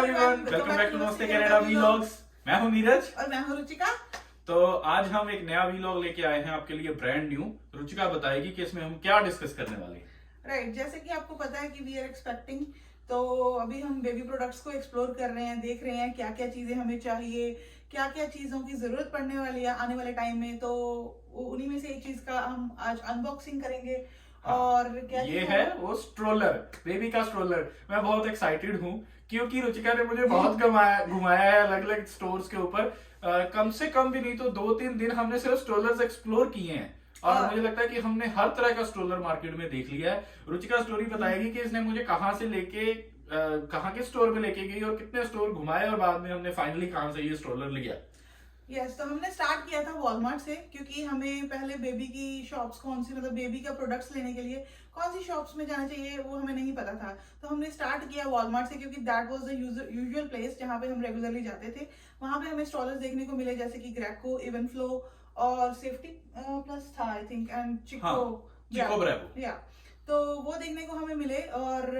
Everyone, welcome back to नमस्ते Canada vlogs. मैं हूं नीरज और मैं हूं रुचिका। तो आज हम एक नया व्लॉग लेके आए हैं आपके लिए, ब्रांड न्यू। रुचिका बताएगी कि इसमें हम क्या डिस्कस करने वाले हैं। राइट, जैसे कि आपको पता है कि वी आर एक्सपेक्टिंग, तो अभी हम बेबी प्रोडक्ट्स को एक्सप्लोर कर रहे हैं, देख रहे हैं क्या क्या चीजें हमें चाहिए, क्या क्या चीजों की जरूरत पड़ने वाली है आने वाले टाइम में। तो उन्हीं में से एक चीज का हम आज अनबॉक्सिंग करेंगे। हाँ, और क्या ये चीज़ है वो स्ट्रोलर, बेबी का स्ट्रोलर। मैं बहुत एक्साइटेड हूँ क्योंकि रुचिका ने मुझे बहुत घुमाया है अलग अलग स्टोर्स के ऊपर। कम से कम भी नहीं तो 2-3 दिन हमने सिर्फ स्ट्रोलर्स एक्सप्लोर किए हैं और हाँ। मुझे लगता है कि हमने हर तरह का स्ट्रोलर मार्केट में देख लिया है। रुचिका स्टोरी बताएगी कि इसने मुझे कहाँ से लेके कहाँ के स्टोर में लेके गई और कितने स्टोर घुमाए और बाद में हमने फाइनली कहाँ से ये स्ट्रोलर लिया। यस, तो हमने स्टार्ट किया था वॉलमार्ट से, क्योंकि हमें पहले बेबी की शॉप्स कौन सी, मतलब बेबी का प्रोडक्ट्स लेने के लिए कौन सी शॉप्स में जाना चाहिए वो हमें नहीं पता था। तो हमने स्टार्ट किया वॉलमार्ट से, क्योंकि that was the usual place जहाँ पे हम रेगुलरली जाते थे। वहाँ पे हमें स्टॉलर्स देखने को मिले, जैसे कि ग्रेको, इवन फ्लो और सेफ्टी प्लस था I think, and Chicco Bravo. या तो वो देखने को हमें मिले। और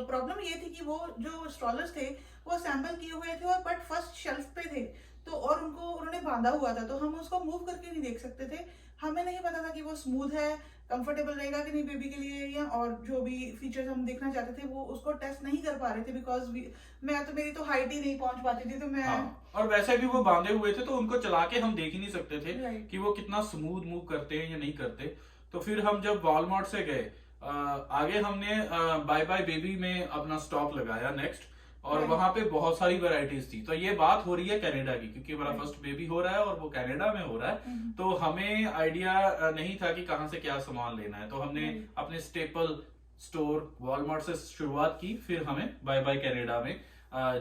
प्रॉब्लम ये थी कि वो जो स्टॉलर्स थे वो सैंपल किए हुए थे और बट फर्स्ट शेल्फ पे थे, तो और उनको उन्होंने बांधा हुआ था, तो हम उसको मूव करके नहीं देख सकते थे। हमें नहीं पता था कि वो स्मूथ है, कंफर्टेबल रहेगा कि नहीं बेबी के लिए, या और जो भी फीचर्स हम देखना चाहते थे वो उसको टेस्ट नहीं कर पा रहे थे, बिकॉज मेरी तो हाइट ही नहीं पहुंच पाती थी। तो मैं और वैसे भी वो बांधे हुए थे तो उनको चला के हम देख ही नहीं सकते थे Right. कि वो कितना स्मूथ मूव करते हैं या नहीं करते। तो फिर हम जब वॉलमार्ट से गए, आगे हमने बाय बाय बेबी में अपना स्टॉप लगाया नेक्स्ट, और Right. वहां पे बहुत सारी वैरायटीज थी। तो ये बात हो रही है कनाडा की, क्योंकि हमारा Right. फर्स्ट बेबी हो रहा है और वो कनाडा में हो रहा है। तो हमें आइडिया नहीं था कि कहाँ से क्या सामान लेना है। तो हमने Right. अपने स्टेपल स्टोर वॉलमार्ट से शुरुआत की, फिर हमें बाय बाय कनाडा में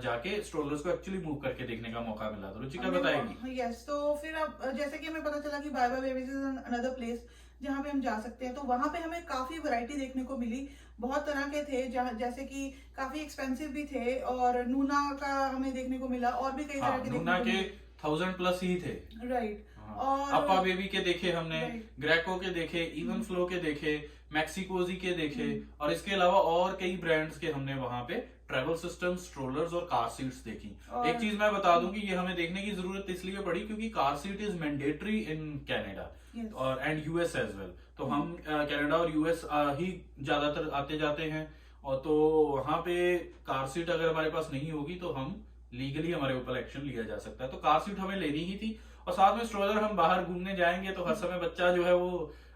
जाके स्ट्रोलर्स को एक्चुअली मूव करके देखने का मौका मिला। तो रुचिका बताएगी। यस, तो फिर अब जैसे कि हमें पता चला कि buy buy babies is another place जहाँ पे हम जा सकते हैं, तो वहां पे हमें काफी वैरायटी देखने को मिली। बहुत तरह के थे, जैसे कि काफी एक्सपेंसिव भी थे, और नूना का हमें देखने को मिला, और भी कई तरह के नूना देखने के को 1000 प्लस ही थे। मिले। राइट। और अपा बेबी के देखे हमने, Right. ग्रेको के देखे, इवन फ्लो के देखे, मैक्सिकोजी के देखे, और इसके अलावा और कई ब्रांड्स के हमने वहां पे ट्रेवल सिस्टम, स्ट्रोलर्स और कार सीट्स देखी। एक चीज मैं बता दूं कि ये हमें देखने की जरूरत इसलिए पड़ी क्योंकि car seat is mandatory in Canada Yes. और एंड यूएस एज वेल। तो हम कनाडा और यूएस ही ज्यादातर आते जाते हैं, और तो वहां पे कार सीट अगर हमारे पास नहीं होगी तो हम लीगली हमारे ऊपर एक्शन लिया जा सकता है। तो कार सीट हमें लेनी ही थी, और साथ में स्ट्रोलर, हम बाहर घूमने जाएंगे तो हर समय बच्चा जो है वो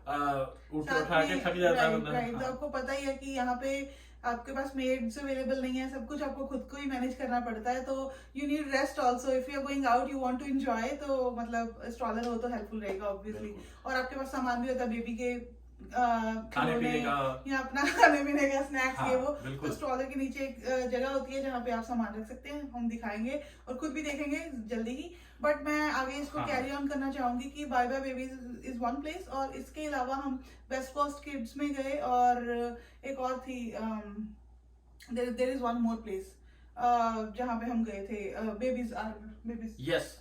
उठा के थक जाता है बंदा। राइट, तो आपको पता ही है कि यहाँ पे आपके पास मेड्स अवेलेबल नहीं है, सब कुछ आपको खुद को ही मैनेज करना पड़ता है। तो you need rest also, if you are going out, you want to enjoy, तो मतलब स्ट्रॉलर हो तो हेल्पफुल रहेगा ऑब्वियसली। और आपके पास सामान भी होता है बेबी के खाने पीने का या अपना खाने पीने का स्नैक्स, हाँ, ये वो। बिल्कुल। तो स्ट्रॉलर के नीचे एक जगह होती है जहाँ पे आप सामान रख सकते हैं, हम दिखाएंगे और खुद भी देखेंगे जल्दी ही। बट मैं आगे इसको हाँ। कैरी ऑन करना चाहूंगी कि buy buy babies is one place, और इसके अलावा हम वेस्ट कोस्ट किड्स में गए, और एक और थी, there is one more place जहाँ पे हम गए थे, babies yes,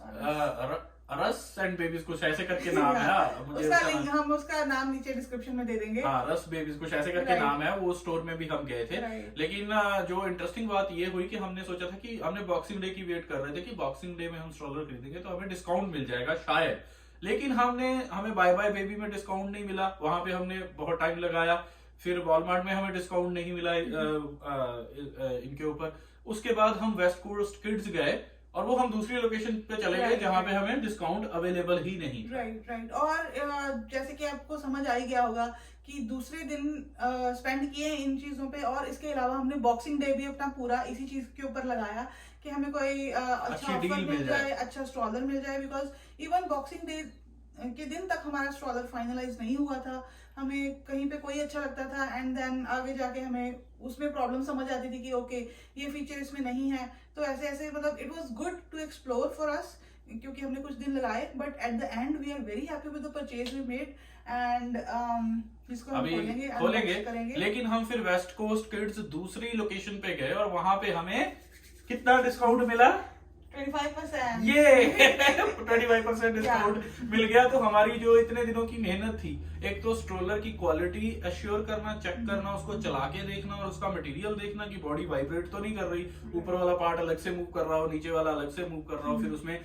R us and babies कुछ ऐसे करके नाम है। मुझे उसका लिंक हम उसका नाम नीचे डिस्क्रिप्शन में दे देंगे। हाँ, रस बेबीज कुछ ऐसे करके Right. नाम है। वो स्टोर में भी हम गए थे। Right. लेकिन जो इंटरेस्टिंग बात ये हुई कि हमने सोचा था कि हमने बॉक्सिंग डे की वेट कर रहे थे कि बॉक्सिंग डे में हम स्ट्रोलर खरीदेंगे तो हमें डिस्काउंट मिल जाएगा शायद। लेकिन हमें बाय बाय बेबी में डिस्काउंट नहीं मिला, वहां पे हमने बहुत टाइम लगाया। फिर वॉलमार्ट में हमें डिस्काउंट नहीं मिला इनके ऊपर। उसके बाद हम वेस्ट कोस्ट किड्स गए, और वो हम दूसरी लोकेशन पे चले गए जहाँ पे हमें डिस्काउंट अवेलेबल ही नहीं था। राइट। और जैसे कि आपको समझ आ ही गया होगा कि दूसरे दिन स्पेंड किए इन चीजों पे, और इसके अलावा हमने बॉक्सिंग डे भी अपना पूरा इसी चीज के ऊपर लगाया कि हमें कोई अच्छा अच्छी ऑफर डील मिल जाए, अच्छा स्ट्रॉलर मिल जाए। बिकॉज इवन बॉक्सिंग डे के दिन तक हमारा स्ट्रॉलर फाइनलाइज नहीं हुआ था, हमें कहीं पे कोई अच्छा लगता था, एंड देन आगे जाके हमें उसमें प्रॉब्लम समझ आती थी कि ओके ये फीचर इसमें नहीं है। तो ऐसे ऐसे मतलब it was good to explore for us, क्योंकि हमने कुछ दिन लगाए, but at the end we are very happy with the purchase we made, and इसको हम अभी खोलेंगे करेंगे। लेकिन हम फिर वेस्ट कोस्ट किड्स दूसरी लोकेशन पे गए, और वहां पे हमें कितना डिस्काउंट मिला? 25%। ये 25% डिस्काउंट मिल गया। तो हमारी जो इतने दिनों की मेहनत थी, एक तो स्ट्रोलर की क्वालिटी एश्योर करना, चेक करना, उसको चला के देखना और उसका मटेरियल देखना कि बॉडी वाइब्रेट तो नहीं कर रही, ऊपर वाला पार्ट अलग से मूव कर रहा हो, नीचे वाला अलग से मूव कर रहा हो, फिर उसमें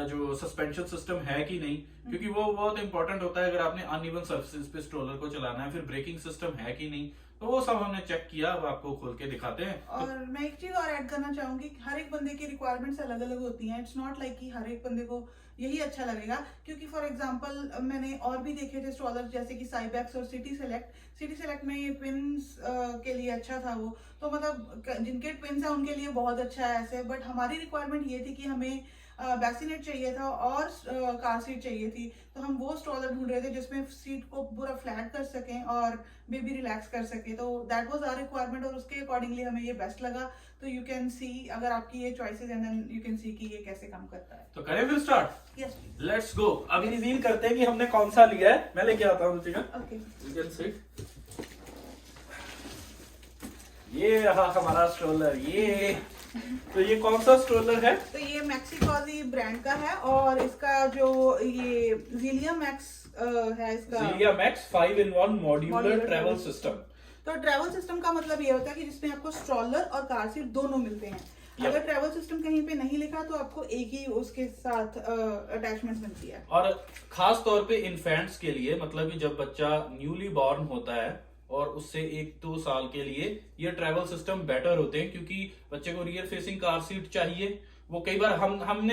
जो सस्पेंशन सिस्टम है कि नहीं, क्योंकि वो बहुत इंपॉर्टेंट होता है अगर आपने अनइवन सर्फेसिस पे स्ट्रोलर को चलाना है। फिर ब्रेकिंग सिस्टम है कि नहीं, तो वो सब हमने चेक किया। अब आपको खोल के दिखाते हैं। और मैं एक चीज और ऐड करना चाहूंगी, हर एक बंदे की रिक्वायरमेंट्स अलग अलग होती हैं। इट्स नॉट लाइक कि हर एक बंदे को यही अच्छा लगेगा, क्योंकि फॉर एग्जांपल मैंने और भी देखे थे स्ट्रॉलर जैसे कि साइबैक्स और सिटी सेलेक्ट में ट्विंस के लिए अच्छा था वो, तो मतलब जिनके ट्विंस है उनके लिए बहुत अच्छा है ऐसे। बट हमारी रिक्वायरमेंट ये थी कि हमें बैसिनेट चाहिए था और कार सीट चाहिए थी, तो हम वो स्ट्रॉलर ढूंढ रहे थे जिसमें सीट को पूरा फ्लैट कर सकें और बेबी रिलैक्स कर सके। तो दैट वाज आवर रिक्वायरमेंट और उसके अकॉर्डिंगली हमें ये बेस्ट लगा। तो यू कैन सी, अगर आपकी ये choices and then you can see कि ये कैसे काम करता है। तो करें फिर स्टार्ट? Yes let's go. अभी रिवील करते हैं कि हमने कौन सा लिया है। मैं लेके आता हूँ Ruchika. Okay. You can sit. ये रहा हमारा स्ट्रोलर। ये तो ये कौन सा स्ट्रोलर है? तो ये मैक्सिकॉजी ब्रांड का है और इसका जो ये जीलिया मैक्स है, इसका Zelia Max 5-in-1 modular travel system. तो ट्रैवल सिस्टम का मतलब ये होता है कि जिसमें आपको स्ट्रॉलर और कार सीट दोनों मिलते हैं। अगर ट्रैवल सिस्टम कहीं पे नहीं लिखा तो आपको एक ही उसके साथ अटैचमेंट मिलती है। और खास तौर पे इन्फेंट्स के लिए, मतलब कि जब बच्चा न्यूली बॉर्न होता है और उससे 1-2 साल के लिए ये ट्रैवल सिस्टम बेटर होते हैं, क्योंकि बच्चे को रियर फेसिंग कार सीट चाहिए। वो कई बार हम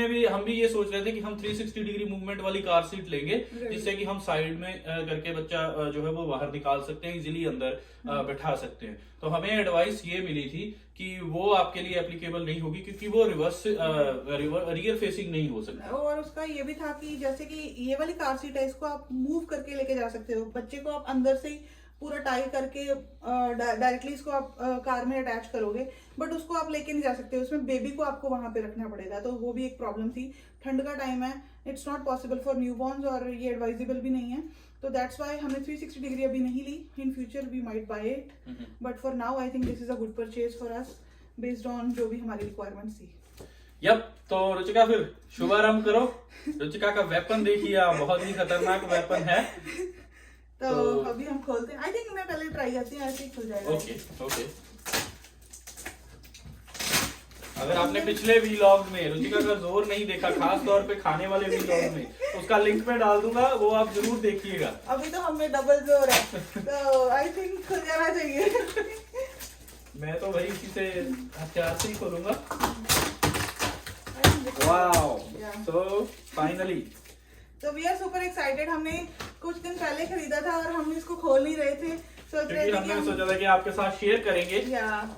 भी ये सोच रहे थे कि हम 360 डिग्री मूवमेंट वाली कार सीट लेंगे, जिससे कि हम साइड में करके बच्चा जो है वो बाहर निकाल सकते हैं, इजीली अंदर बैठा सकते हैं। तो हमें एडवाइस ये मिली थी कि वो आपके लिए एप्लीकेबल नहीं होगी, क्योंकि वो रियर फेसिंग नहीं हो सकती। और उसका ये भी था कि जैसे कि ये वाली कार सीट है, इसको आप मूव करके लेके जा सकते हो। बच्चे को आप अंदर से ही पूरा टाई करके डायरेक्टली इसको आप कार में अटैच करोगे, बट उसको आप लेके नहीं जा सकते, उसमें बेबी को आपको वहां पे रखना पड़ेगा। तो वो भी एक प्रॉब्लम थी। ठंड का टाइम है, it's not possible for newborn's और ये एडवाइजेबल भी नहीं है। तो दैट्स वाई हमने 360 डिग्री अभी नहीं ली। In future we might buy it, but for now I think this is a good purchase for us based on जो भी हमारी रिक्वायरमेंट्स थी। यप। तो रुचिका फिर शुभारंभ करो। रुचिका का वेपन देखिए आप, बहुत ही खतरनाक वेपन है। तो अभी हम खोलते हैं। आई थिंक मैं पहले ट्राई करती हूँ, ऐसे ही खुल जाएगा। ओके। अगर आपने पिछले व्लॉग में रुचिका का जोर नहीं देखा, खास तौर पे खाने वाले व्लॉग में, उसका लिंक में डाल दूंगा, वो आप जरूर देखिएगा। अभी तो हमें डबल जोर है, तो आई थिंक खुल जाना चाहिए। मैं तो भाई इसी से हथियार से ही खोलूंगा। Wow, so finally. तो वी आर सुपर एक्साइटेड। हमने कुछ दिन पहले खरीदा था और हम इसको खोल नहीं रहे थे, सोच रहे थे कि हमने सोचा था कि आपके साथ शेयर करेंगे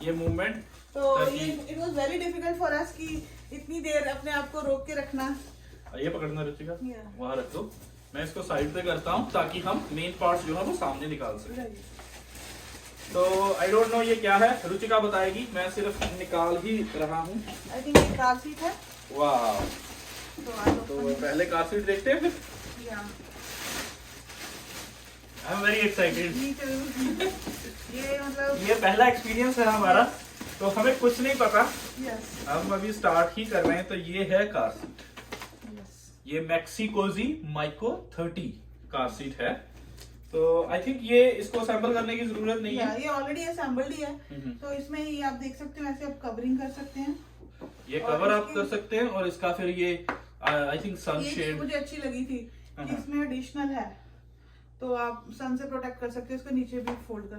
ये मूवमेंट। तो ये it was very difficult for us कि इतनी देर अपने आप को रोक के रखना। ये पकड़ना रुचिका, वहां रख दो। मैं इसको साइड पे करता हूँ ताकि हम मेन पार्ट्स जो है वो सामने निकाल सकें। तो आई डोंट नो ये क्या है, रुचिका बताएगी, मैं सिर्फ निकाल ही रहा हूँ। आई थिंक ये कार सीट है। वाह। तो पहले कार सीट देखते हैं फिर। I am very excited. ये मतलब ये पहला एक्सपीरियंस है हमारा, तो हमें कुछ नहीं पता। हम अभी स्टार्ट ही कर रहे हैं। तो ये है कार सीट। ये मैक्सिकोजी माइको 30 कार सीट है। तो आई थिंक ये इसको असेंबल करने की जरूरत नहीं है, ये ऑलरेडी असेंबल्ड ही है। तो इसमें ये आप देख सकते हो, ऐसे आप कवरिंग कर सकते हैं, ये कवर आप कर सकते हैं। और इसका फिर ये आई थिंक सन शेड मुझे अच्छी लगी थी कि इसमें एडिशनल है, तो आप सन से प्रोटेक्ट कर सकते हैं। इसको नीचे भी फोल्ड कर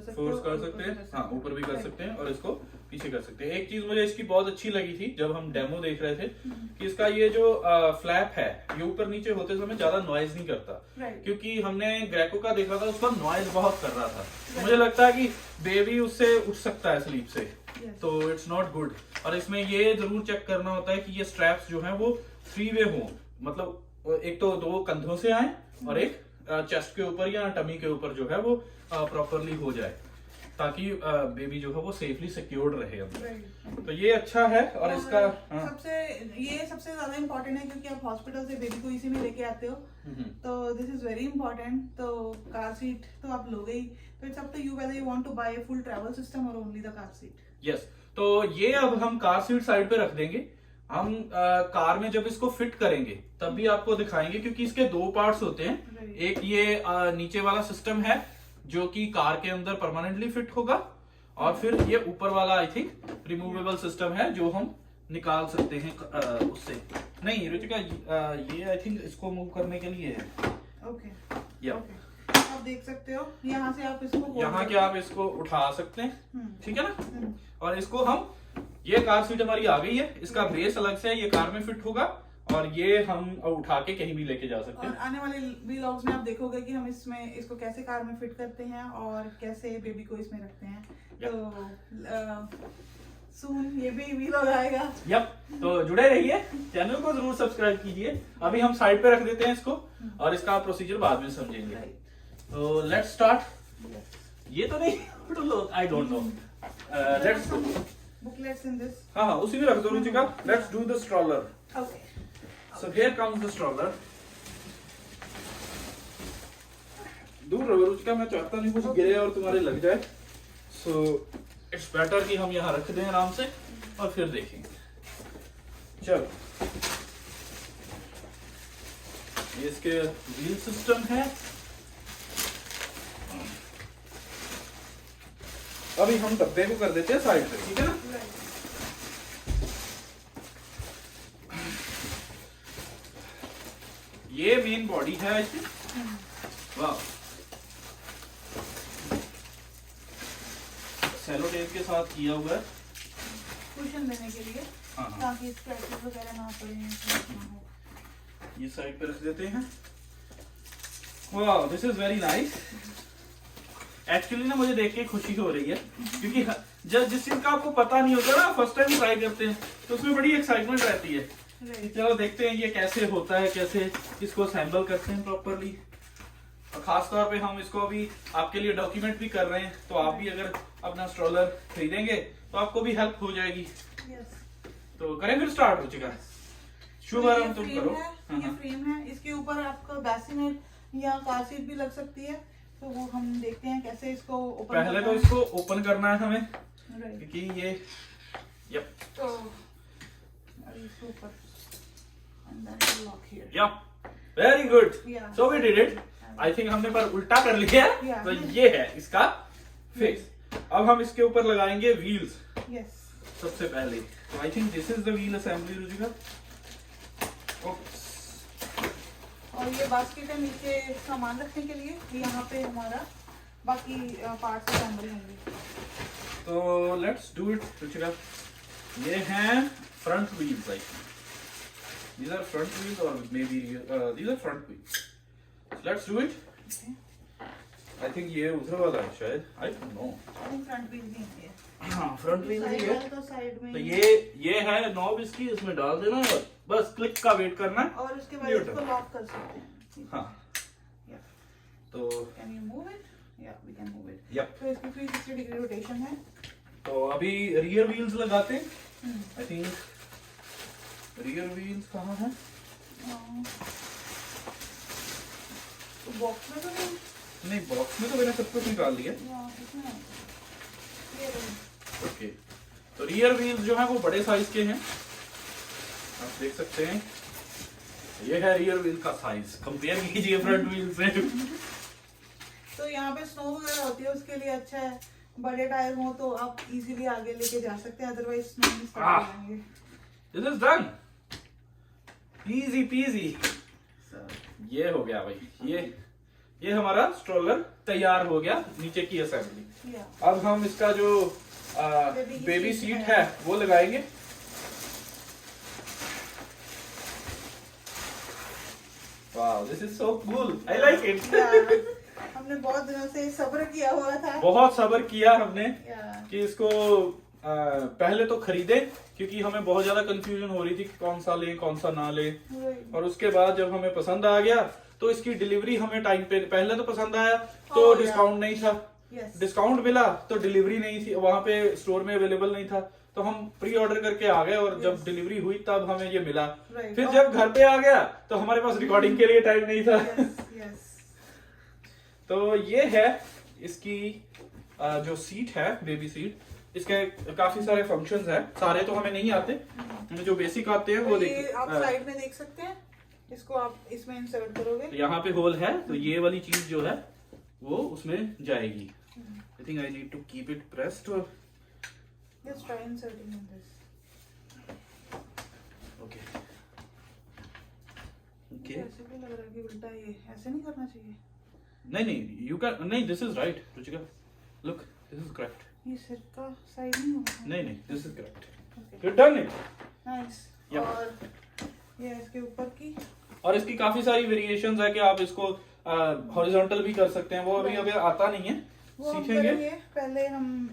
सकते हैं, हाँ ऊपर भी कर सकते हैं और इसको पीछे कर सकते हैं। एक चीज मुझे इसकी बहुत अच्छी लगी थी जब हम डेमो देख रहे थे, कि इसका ये जो फ्लैप है ये ऊपर नीचे होते समय ज्यादा नॉइज नहीं करता। क्योंकि हमने ग्रेको का देखा था, उसका नॉइज बहुत कर रहा था। मुझे लगता है कि बेबी उससे उठ सकता है स्लीप से, तो इट्स नॉट गुड। और इसमें ये जरूर चेक करना होता है कि ये स्ट्रैप्स जो हैं वो 3 वे हो, मतलब एक तो 2 कंधों से आए और एक चेस्ट के ऊपर या टमी के ऊपर जो है वो प्रॉपरली हो जाए, ताकि बेबी जो है वो सेफली सिक्योर्ड रहे अंदर। तो ये अच्छा है। और इसका सबसे ज्यादा इम्पोर्टेंट है, क्योंकि आप हॉस्पिटल से बेबी को इसी में लेके आते हो, तो दिस इज वेरी इंपॉर्टेंट। तो कार सीट तो आप लोगे ही, तो it's up to you whether you want to buy full travel system और only the car seat. Yes. तो ये अब हम कार सीट साइड पे रख देंगे हम कार में जब इसको फिट करेंगे तब भी आपको दिखाएंगे, क्योंकि इसके दो पार्ट्स होते हैं। Right. एक ये नीचे वाला सिस्टम है जो कि कार के अंदर परमानेंटली फिट होगा, और फिर ये ऊपर वाला आई थिंक रिमूवेबल सिस्टम है जो हम निकाल सकते हैं उससे। नहीं रुचिका, ये आई थिंक इसको मूव करने के लिए है। ओके या आप देख सकते हो यहाँ से आप इसको hold यहाँ के करके- आप इसको उठा सकते हैं, हम्म, ठीक है ना। हम्म, और इसको हम, ये कार सीट हमारी आ गई है, इसका बेस अलग से है, ये कार में फिट होगा, और ये हम उठा के कहीं भी लेके जा सकते और हैं। आने वाले व्लॉग्स में आप देखोगे कि हम इसको कैसे कार में फिट करते हैं और कैसे बेबी को इसमें रखते हैं। तो सून ये भी व्लॉग आएगा। यप, तो जुड़े रहिए, चैनल को जरूर सब्सक्राइब कीजिए। अभी हम साइड पे रख देते हैं इसको, और इसका प्रोसीजर बाद में समझेंगे। तो लेट्स स्टार्ट। ये तो नहीं, I don't know, let's, booklets in this. हाँ हाँ उसी में रख दो Ruchika. Let's do the stroller. Okay So here comes the stroller. दूर रहो रुचिका, मैं चाहता नहीं कुछ गिरे और तुम्हारे लग जाए। So it's better कि हम यहाँ रख दें आराम से और फिर देखेंगे। चलो, ये इसके व्हील सिस्टम है। अभी हम डब्बे को कर देते हैं साइड पे, ठीक है ना। ये मेन बॉडी है इसकी। वाह, सेलो टेप के साथ किया हुआ है, कुशन देने के लिए, हाँ हाँ। ताकि स्क्रैचेस वगैरह ना पड़े, ना हो। ये साइड पे रख देते हैं। वाह, this is very nice. Actually ना मुझे देख के खुशी हो रही है, क्योंकि जब जिस चीज का आपको पता नहीं होता ना, फर्स्ट टाइम ट्राई करते हैं, तो उसमें बड़ी एक्साइटमेंट रहती है। चलो देखते हैं ये कैसे होता है, कैसे इसको असेंबल करते हैं प्रॉपरली। और खास तौर पे हम इसको अभी आपके लिए डॉक्यूमेंट भी कर रहे हैं, तो आप भी अगर अपना स्ट्रोलर खरीदेंगे तो आपको भी हेल्प हो जाएगी। Yes. तो करें फिर स्टार्ट हो चुका। शुभारंभ तुम करो। हाँ, ये हाँ। फ्रेम है, इसके ऊपर आपका बेसिनेट या कार सीट भी लग सकती है। तो वो हम देखते हैं कैसे इसको ओपन पहले तो इसको ओपन करना है हमें, Right. क्योंकि ये यप तो इसके ऊपर and then we'll lock here. Yup, very good. Yeah. So we did it. I think हमने पर उल्टा कर लिया है। Yeah. तो ये है इसका फिक्स। अब हम इसके ऊपर लगाएंगे व्हील्स Yes. सबसे पहले। तो आई think this is the wheel assembly Ruchika. और ये बास्केट है नीचे सामान रखने के लिए, यहाँ पे हमारा बाकी पार्ट्स असेंबल होंगे। तो लेट्स डू इट रुचिका। ये हैं front wheels, I think these are front wheels or maybe these are front wheels. So let's do it. Okay. I think ये उधर वाला है शायद, I don't know. I think front wheel भी है। हाँ फ्रंट व्हील साइड है। वाला तो साइड में तो ही। ये है नॉब इसकी, इसमें डाल देना है और बस क्लिक का वेट करना है। और उसके बाद Beautiful. इसको लॉक कर सकते हैं। हाँ Yeah. तो Can you move it? Yeah, we can move it. yep. तो इसकी 360 डिग्री रोटेशन है। तो अभी रियर व्हील्स लगाते हैं। हम्म, आई थिंक रियर व्हील्स कहाँ है? तो बॉक्स में तो नहीं, नहीं बॉक्स में तो मैंने सब कुछ निकाल लिया। या इसमें है। ये रही। ओके, तो रियर व्हील्स जो है वो बड़े साइज के हैं, आप देख सकते हैं। ये है रियर व्हील का साइज, कंपेयर कीजिए फ्रंट व्हील से। तो यहाँ पे स्नो वगैरह होती है, उसके लिए अच्छा है। बड़े टायर हो तो आप इजीली आगे लेके जा सकते हैं, अदरवाइज स्नो में स्टक हो जाएंगे। This is done, easy PG. So, ये हो गया भाई, ये हमारा स्ट्रोलर तैयार हो गया, नीचे की असेंबली। yeah. अब हम इसका जो बेबी सीट है वो लगाएंगे। Wow, this is so cool, I like it. Yeah. हमने बहुत दिनों से सब्र किया हुआ था। बहुत सब्र किया हमने Yeah. कि इसको पहले तो खरीदे, क्योंकि हमें बहुत ज्यादा कंफ्यूजन हो रही थी कि कौन सा लें कौन सा ना लें। Right. और उसके बाद जब हमें पसंद आ गया तो इसकी डिलीवरी हमें टाइम पे, पहले तो पसंद आया तो Oh, yeah. डिस्काउंट नहीं था, Yes. डिस्काउंट मिला तो डिलीवरी नहीं थी, वहां पे स्टोर में अवेलेबल नहीं था, तो हम प्री ऑर्डर करके आ गए और जब Yes. डिलीवरी हुई तब हमें ये मिला। Right. फिर जब घर पे आ गया तो हमारे पास रिकॉर्डिंग के लिए टाइम नहीं था। Yes, yes. तो ये है इसकी जो सीट है, बेबी सीट, इसके काफी सारे फंक्शंस हैं, सारे तो हमें नहीं आते, हमें जो बेसिक आते हैं वो तो ये आप साइड में देख सकते हैं, इसको आप इसमें इंसर्ट करोगे, तो यहाँ पे होल है, तो ये वाली चीज जो है वो उसमें जाएगी। I think I need to keep it pressed और just try inserting in this. Okay okay. ऐसे भी लग रहा है कि उल्टा, ये ऐसे नहीं करना चाहिए। नहीं यू कैन, नहीं this is right Ruchika, look this is correct. ये सिर का साइड नहीं होगा। नहीं this is correct, okay you done it. Nice. Yep. और ये इसके ऊपर की, और इसकी काफी सारी वेरिएशंस है कि आप इसको हॉरिजॉन्टल भी कर सकते हैं, वो अभी आता नहीं है, वो हम सीखेंगे। करेंगे। पहले हम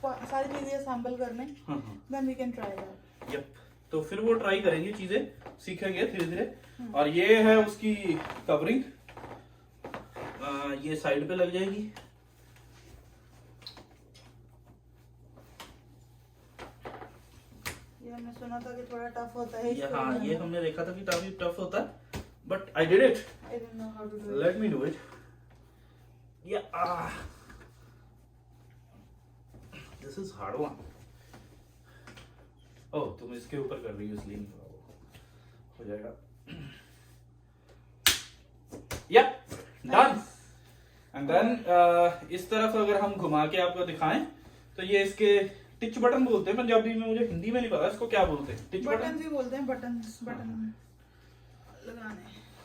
सारी चीजें असेंबल कर लें, हाँ then we can try that. Yup, तो फिर वो ट्राई करेंगे, चीजें सीखेंगे धीरे धीरे। और ये है उसकी कवरिंग, ये साइड पे लग जाएगी। ये हमने सुना था कि थोड़ा टफ होता है ये इसको हाँ, बनाना। ये हमने देखा था कि काफी टफ होता है, but I did it. I don't know how to do it. Let me do it. This is hard one. ओह, तुम इसके ऊपर कर रही हो इसलिए नहीं हो जाएगा। Yup, done. एंड देन इस तरफ अगर हम घुमा के आपको दिखाएं तो ये इसके टिच बटन बोलते हैं पंजाबी में, मुझे हिंदी में नहीं पता इसको क्या बोलते हैं। टिच बटन बटन, भी बोलते हैं, बटन लगाने।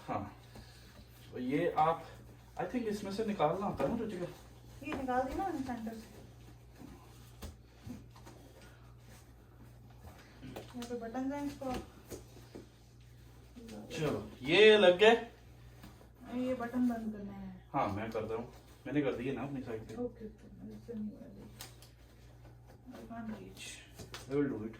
हाँ। तो ये आप आई थिंक इसमें से निकालना होता है ना रुचिका। ये निकाल दी ना मैंने सेंटर से। यहाँ पे बटन है, इसको चलो ये लग गए। ये बटन बंद करना है। हाँ मैं कर रहा हूँ, मैंने कर दिए ना अपनी साइड पे। ओके ओके, इससे नहीं हो रहा। I can't reach. I will do it.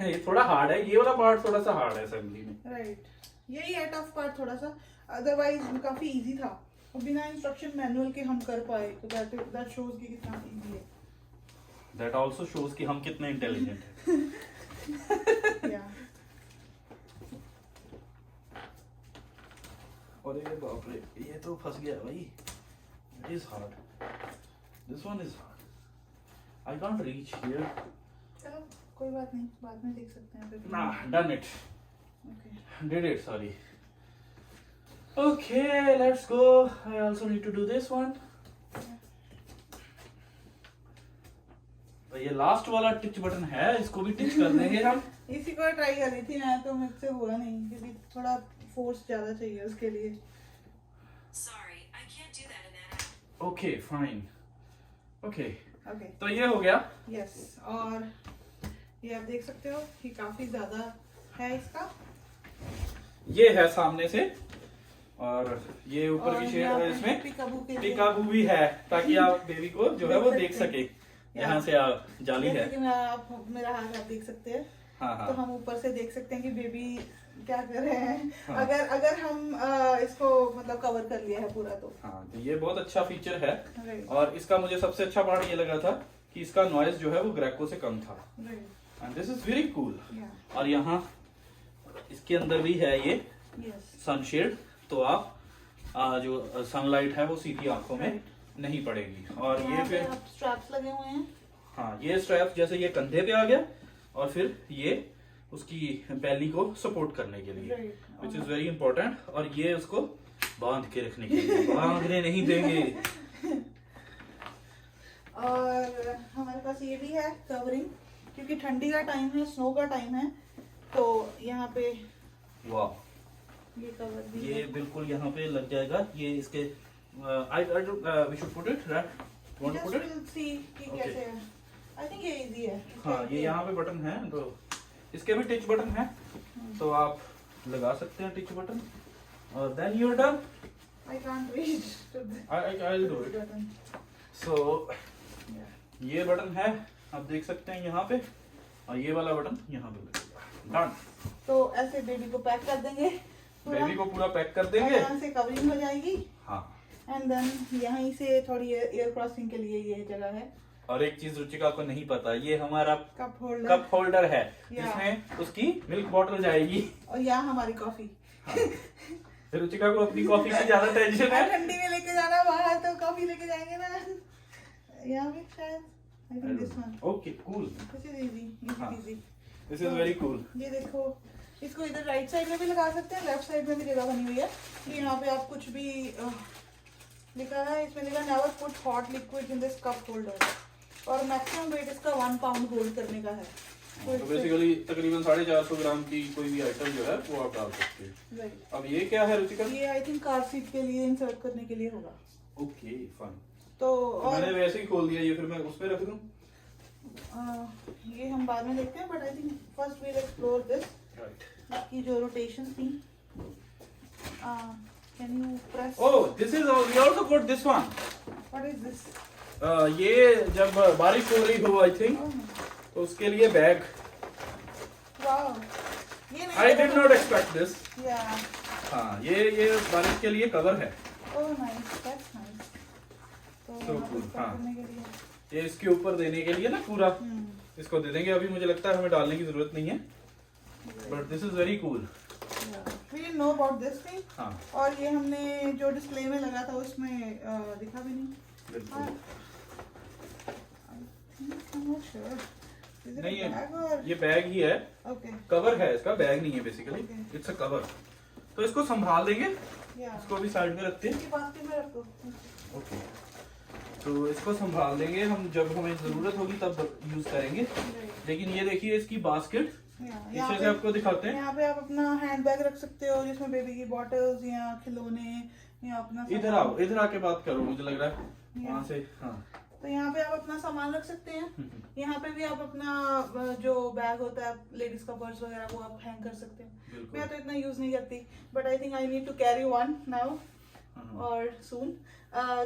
ये थोड़ा हार्ड है, ये वाला पार्ट थोड़ा सा हार्ड है असेंबली में। राइट, यही है टफ पार्ट थोड़ा सा, अदरवाइज काफी इजी था। और बिना इंस्ट्रक्शन मैनुअल के हम कर पाए, तो दैट शोज कि कितना इजी है। That also shows कि हम कितने इंटेलिजेंट हैं। या और ये बाप रे, ये तो फंस गया भाई। It is hard. This one is hard. I can't reach here. चलो कोई बात नहीं, बाद में देख सकते हैं फिर। Nah, done it. Okay Did it, sorry. Okay, let's go. I also need to do this one. तो ये लास्ट वाला टिच बटन है, इसको भी टिच कर देंगे हम। इसी को ट्राई कर रही थी मैं, तो मुझसे हुआ नहीं क्योंकि थोड़ा फोर्स ज्यादा चाहिए उसके लिए। Sorry, I can't do that in that app. Okay, fine. Okay. Okay तो ये हो गया। यस, और ये आप देख सकते हो कि काफी ज्यादा है इसका। ये है सामने से, और ये ऊपर और की शेड यहाँ है, पे इसमें पिकाबू के लिए- पिकाबू भी है, ताकि आप बेबी को जो है वो देख सके। यहाँ से जाली जैसे है। कि मैं आप मेरा हाथ आप देख सकते हैं, हाँ तो हाँ हम ऊपर से देख सकते हैं कि बेबी क्या कर रहे हैं। हाँ। अगर हम इसको मतलब कवर कर लिया है पूरा तो। हाँ, तो ये बहुत अच्छा फीचर है। राइट और इसका मुझे सबसे अच्छा पार्ट ये लगा था कि इसका नॉइज जो है वो ग्रेको से कम था, right and this is very cool. या और यहाँ इसके अंदर भी है ये यस सनशेड, तो आप जो सनलाइट है वो सीधी आंखों में नहीं पड़ेगी। और ये फिर स्ट्रैप्स लगे हुए हैं। हाँ, ये स्ट्रैप जैसे ये कंधे पे आ गया, और फिर ये उसकी बेली को सपोर्ट करने के लिए, Right. Which is very important. और ये उसको बांध के रखने के लिए, बांधने नहीं देंगे। और हमारे पास ये भी है कवरिंग, क्योंकि ठंडी का टाइम है, स्नो का टाइम है, तो यहाँ पे वाह, ये कवर भी ये है। बिल्कुल यहाँ पे लग जाएगा। ये इसके we should put it, right? Want to put Just it? we'll see कि Okay. कैसे है। I think ये इजी है। हाँ, ये यहाँ पे बटन है, तो इसके भी टिच बटन है, तो आप लगा सकते हैं टिच बटन, और then you are done. I can't reach to the I'll do it. button. So Yeah. ये बटन है, आप देख सकते हैं यहाँ पे, और ये वाला बटन यहाँ पे लगेगा। डन। तो ऐसे बेबी को पैक कर देंगे पूरा। बेबी को पूरा पैक कर देंगे। यहाँ से कवरिंग हो जाएगी, हाँ, एंड देन यहीं से थोड़ी एयर क्रॉसिंग के लिए ये जगह है। और एक चीज रुचिका को नहीं पता, ये हमारा कप होल्डर, कप होल्डर है, या। जिसमें उसकी मिल्क बॉटल जाएगी। और यहाँ हमारी कॉफी। फिर रुचिका को अपनी कॉफी की ज्यादा टेंशन है। ठंडी में लेके जाना बाहर, तो कॉफी लेके जाएंगे ना। यहाँ पे शायद I think this one. Okay cool, This is easy, हाँ। easy. This is very cool. ये देखो, इसको इधर राइट साइड में भी लगा सकते हैं, लेफ्ट साइड में भी जगह बनी हुई है। ये यहाँ पे आप कुछ भी लिखा है, इसमें लिखा never put hot liquid in this cup holder, और मैक्सिमम वेट इसका 1 पाउंड होल्ड करने का है। तो बेसिकली तकरीबन 450 ग्राम की कोई भी आइटम जो है वो आप डाल सकते हैं। राइट, अब ये क्या है रुचिका? ये आई थिंक कार सीट के लिए इंसर्ट करने के लिए होगा। Okay fine. तो मैंने और वैसे ही खोल दिया, ये फिर मैं उसमें रख दूं? ये हम बाद में देखते हैं, but I think first we'll explore this. Right. इसकी जो रोटेशन थी, can you press? Oh this is, we also got this one. What is this? ये जब बारिश हो रही हो आई थिंक, तो उसके लिए बैग। वाओ, ये नहीं I did not expect this. या, हाँ, ये बारिश के लिए कवर है। Oh nice, that's nice. तो So यहाँ पे cool, इसको हाँ। करने के लिए, ये इसके ऊपर देने के लिए ना पूरा इसको दे देंगे। अभी मुझे लगता है हमें डालने की जरूरत नहीं है, but this is very cool. We didn't know about this thing. हाँ और ये हमने जो डिस्प्ले में लगा था उसमें दिखा भी नहीं। बिल्कुल। नहीं, नहीं, ये बैग ही है, ओके, कवर है इसका, बैग नहीं है basically, Okay. It's a cover. तो इसको संभाल देंगे, या इसको भी साइड में रखते हैं। इसके बास्केट में रखो। ओके, तो इसको संभाल देंगे हम, जब हमें जरूरत होगी तब यूज करेंगे। लेकिन ये देखिए इसकी बास्केट, यहाँ पीछे से पे आपको दिखाते हैं। यहाँ पे आप अपना हैंड बैग रख सकते हो, जिसमें बेबी की बॉटल्स या खिलौने या अपना इधर सामान। आओ, इधर आके बात करो, मुझे लग रहा है वहाँ से। हाँ तो यहाँ पे आप अपना सामान रख सकते हैं। यहाँ पे भी आप अपना जो बैग होता है, लेडीज का पर्स वगैरह, वो आप हैंग कर सकते हैं। बिल्कुल। मैं तो इतना यूज नहीं करती, but I think I need to carry one now हाँ। और सून।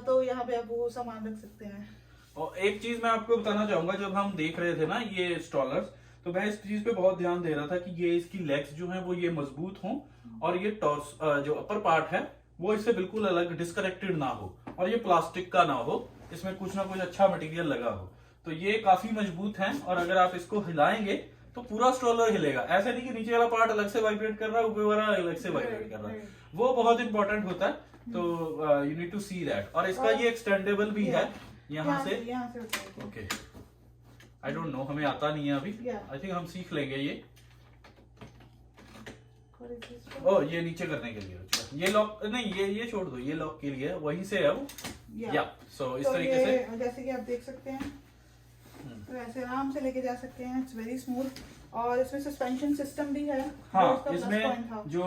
तो यहाँ पे आप वो सामान रख सकते हैं। और एक चीज मैं आपको बताना चाहूंगा, जब हम देख रहे थे ना ये स्टॉलर्स, तो मैं इस चीज पे बहुत ध्यान दे रहा था कि ये इसकी लेग्स जो हैं वो ये मजबूत हों, और ये टॉर्स जो अपर पार्ट है वो इससे बिल्कुल अलग डिस्कनेक्टेड ना हो, और ये प्लास्टिक का ना हो, इसमें कुछ ना कुछ अच्छा मटेरियल लगा हो। तो ये काफी मजबूत है, और अगर आप इसको हिलाएंगे तो पूरा स्ट्रोलर हिलेगा। ऐसा नहीं कि नीचे वाला पार्ट अलग से वाइब्रेट कर रहा है, ऊपर वाला अलग से वाइब्रेट कर रहा है। वो बहुत इंपॉर्टेंट होता है। तो you need to see that. और इसका ये एक्सटेंडेबल भी है यहाँ से। यहाँ से होता है। ओके, आई डोंट नो, हमें आता नहीं है अभी। Yeah. आई थिंक हम सीख लेंगे ये। What is this? ओ, ये नीचे करने के लिए। अच्छा, ये लॉक नहीं, ये छोड़ दो, ये लॉक के लिए वहीं से है वो। Yeah. या सो इस तो तरीके ये से जैसे कि आप देख सकते हैं, तो ऐसे आराम से लेके जा सकते हैं। इट्स वेरी स्मूथ, और इसमें सस्पेंशन सिस्टम भी है। हाँ, जो इसका plus point इसमें था। जो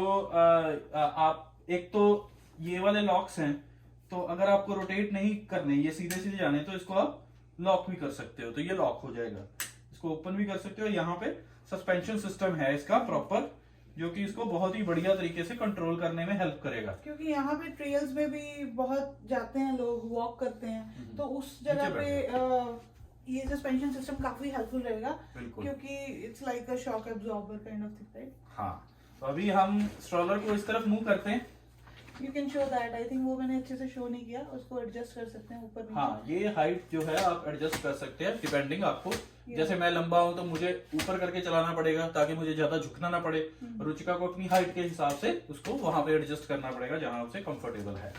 आप एक तो ये वाले लॉक्स हैं, तो अगर आपको रोटेट नहीं करने, ये सीधे सीधे जाने, तो इसको आप लॉक भी कर सकते हो, तो ये लॉक हो जाएगा। इसको ओपन भी कर सकते हो। यहाँ पे सस्पेंशन सिस्टम है इसका प्रॉपर, जो कि इसको बहुत ही बढ़िया तरीके से कंट्रोल करने में हेल्प करेगा। क्योंकि यहाँ पे ट्रेल्स में भी बहुत जाते हैं लोग, वॉक करते हैं, तो उस जगह नीचे पे ये सस्पेंशन सिस्टम काफी हेल्पफुल रहेगा, बिल्कुल। क्योंकि it's like a shock absorber kind of thing, right? हाँ, तो अभी हम स्ट्रोलर को इस तरफ मूव करते हैं। You can show that. I think वो मैंने अच्छे से शो नहीं किया, उसको एडजस्ट कर सकते हैं ऊपर नीचे। हाँ, ये हाइट जो है आप एडजस्ट कर सकते हैं डिपेंडिंग आपको। जैसे मैं लंबा हूं तो मुझे ऊपर करके चलाना पड़ेगा, ताकि मुझे ज्यादा झुकना ना पड़े। रुचिका को अपनी हाइट के हिसाब से उसको वहां पे एडजस्ट करना पड़ेगा जहां उसे कंफर्टेबल है।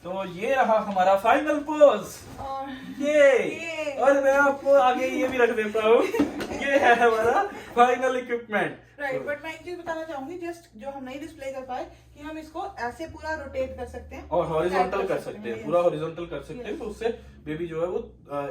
तो ये रहा हमारा फाइनल पोज। और ये और मैं आपको आगे ये भी रख देता हूँ। ये है हमारा फाइनल इक्विपमेंट। राइट, बट मैं एक चीज बताना चाहूंगी, जस्ट जो हम नहीं डिस्प्ले कर पाए, कि हम इसको ऐसे पूरा रोटेट कर सकते हैं और हॉरिजॉन्टल कर सकते हैं, yes. पूरा हॉरिजॉन्टल कर सकते हैं। Yes. तो उससे बेबी जो है वो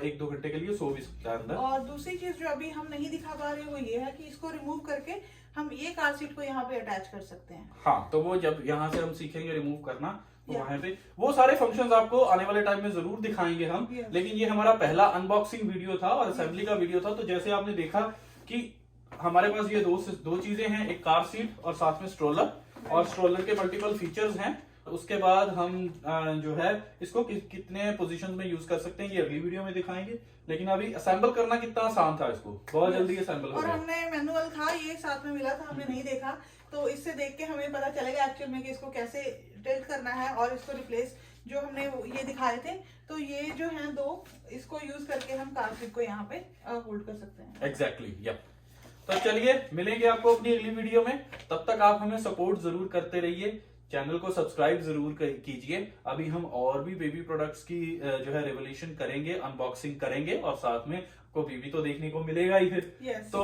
1-2 घंटे के लिए सो भी सकता है अंदर। और दूसरी चीज जो अभी हम नहीं दिखा पा रहे वो ये है कि इसको रिमूव करके हम ये कार सीट को यहाँ पे अटैच कर सकते हैं। हाँ, तो वो जब यहाँ से हम सीखेंगे रिमूव करना, तो Yeah. वहाँ पे वो सारे फंक्शंस आपको आने वाले टाइम में जरूर दिखाएंगे हम। Yes. लेकिन ये हमारा पहला अनबॉक्सिंग वीडियो था और असेंबली का वीडियो था। तो जैसे आपने देखा कि हमारे पास ये दो चीजें हैं, एक कार सीट और साथ में स्ट्रोलर, और स्ट्रोलर के मल्टीपल फीचर्स हैं। उसके बाद हम जो है इसको कितने पोजीशन में यूज कर सकते हैं ये अगली वीडियो में दिखाएंगे। लेकिन अभी असेंबल करना कितना आसान था, इसको बहुत जल्दी असेंबल हो और गया। हमने मैनुअल था, ये साथ में मिला था, हमने नहीं देखा, तो इससे देख के हमें पता चलेगा एक्चुअल में कि इसको कैसे टिल्ट करना है और इसको रिप्लेस जो हमने ये दिखाए थे। तो ये जो है दो, इसको यूज करके हम कार सीट को यहाँ पे होल्ड कर सकते हैं। Exactly, yup. तो चलिए मिलेंगे आपको अपनी अगली वीडियो में। तब तक आप हमें सपोर्ट जरूर करते रहिए। चैनल को सब्सक्राइब जरूर कीजिए। अभी हम और भी बेबी प्रोडक्ट्स की जो है रिवोल्यूशन करेंगे, अनबॉक्सिंग करेंगे, और साथ में आपको बेबी तो देखने को मिलेगा ही फिर। Yes. तो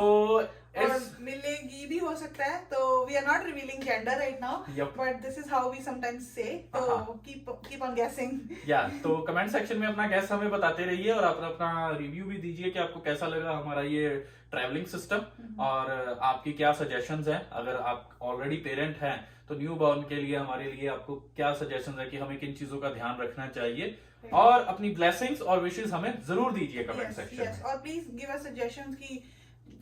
और मिलेगी भी हो सकता है, तो we are not revealing gender right now, Yup. But this is how we sometimes say, तो कीप ऑन गेसिंग। या तो कमेंट सेक्शन में अपना गैस हमें बताते रहिए, और अपना रिव्यू भी दीजिए कि आपको कैसा लगा हमारा ये ट्रैवलिंग सिस्टम, और आपकी क्या सजेशंस हैं। अगर आप ऑलरेडी पेरेंट हैं तो न्यू बॉर्न के लिए हमारे लिए आपको क्या सजेशंस है कि हमें किन चीजों का ध्यान रखना चाहिए, और अपनी ब्लेसिंग्स और विशेष हमें जरूर दीजिए कमेंट सेक्शन में। और प्लीज गिव अस सजेशंस की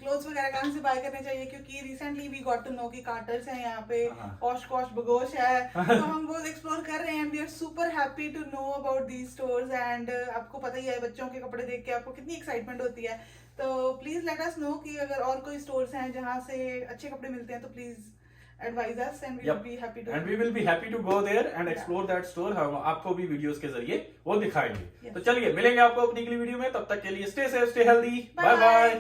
क्लोथ्स वगैरह कहाँ से बाय करने चाहिए, क्योंकि recently we got to know कि कार्टर्स हैं यहाँ पे, ओशकोश बगोश है, तो हम वो एक्सप्लोर कर रहे हैं, and we are super happy to know about these stores. And आपको पता ही है बच्चों के कपड़े देख के आपको कितनी एक्साइटमेंट होती है, तो प्लीज लेट अस नो कि अगर और कोई स्टोर्स हैं जहाँ से अच्छे कपड़े मिलते हैं तो please advise us, and we will be happy to. And we will be happy to go there and explore that store. हम आपको भी वीडियोस के जरिए वो दिखाएंगे। तो चलिए मिलेंगे आपको अपनी अगली वीडियो में, तब तक के लिए stay safe, stay healthy, bye bye।